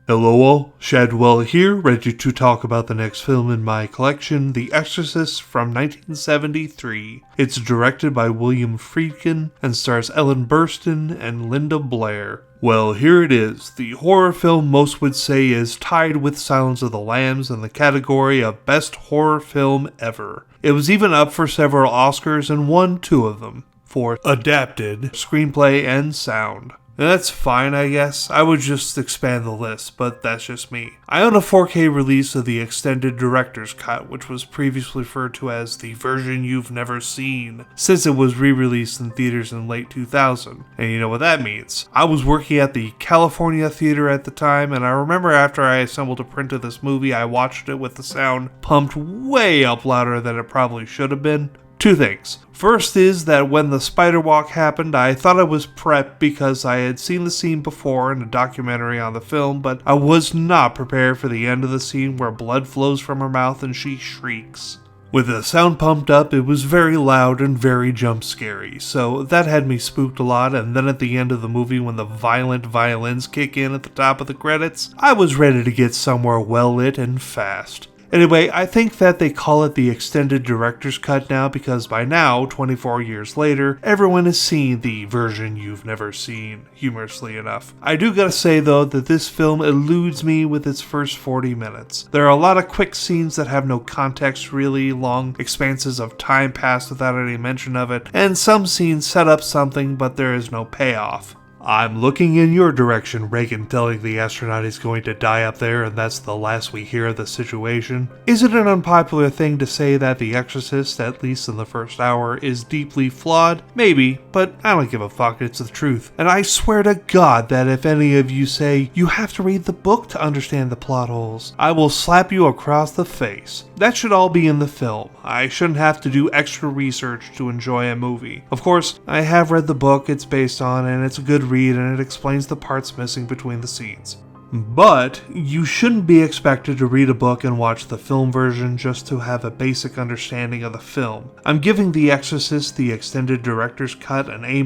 Hello all, Shadwell here, ready to talk about the next film in my collection, The Exorcist from 1973. It's directed by William Freidken and stars Ellen Burstyn and Linda Blair. Well, here it is, the horror film most would say is tied with Silence of the Lambs in the category of Best Horror Film Ever. It was even up for several Oscars and won 2 of them, for adapted, screenplay, and sound. And that's fine, I guess. I would just expand the list, but that's just me. I own a 4K release of the extended director's cut, which was previously referred to as the version you've never seen, since it was re-released in theaters in late 2000. And you know what that means. I was working at the California Theater at the time, and I remember after I assembled a print of this movie, I watched it with the sound pumped way up louder than it probably should have been. 2 things. First is that when the spider walk happened, I thought I was prepped because I had seen the scene before in a documentary on the film, but I was not prepared for the end of the scene where blood flows from her mouth and she shrieks. With the sound pumped up, it was very loud and very jump scary, so that had me spooked a lot, and then at the end of the movie when the violent violins kick in at the top of the credits, I was ready to get somewhere well lit and fast. Anyway, I think that they call it the extended director's cut now because by now, 24 years later, everyone has seen the version you've never seen, humorously enough. I do gotta say though that this film eludes me with its first 40 minutes. There are a lot of quick scenes that have no context really, long expanses of time passed without any mention of it, and some scenes set up something but there is no payoff. I'm looking in your direction, Reagan telling the astronaut he's going to die up there and that's the last we hear of the situation. Is it an unpopular thing to say that The Exorcist, at least in the first hour, is deeply flawed? Maybe, but I don't give a fuck, it's the truth. And I swear to God that if any of you say, you have to read the book to understand the plot holes, I will slap you across the face. That should all be in the film. I shouldn't have to do extra research to enjoy a movie. Of course, I have read the book it's based on and it's a good read and it explains the parts missing between the scenes. But you shouldn't be expected to read a book and watch the film version just to have a basic understanding of the film. I'm giving The Exorcist the extended director's cut an A-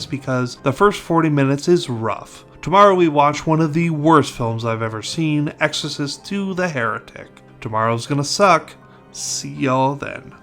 because the first 40 minutes is rough. Tomorrow we watch one of the worst films I've ever seen, Exorcist II: The Heretic. Tomorrow's gonna suck. See y'all then.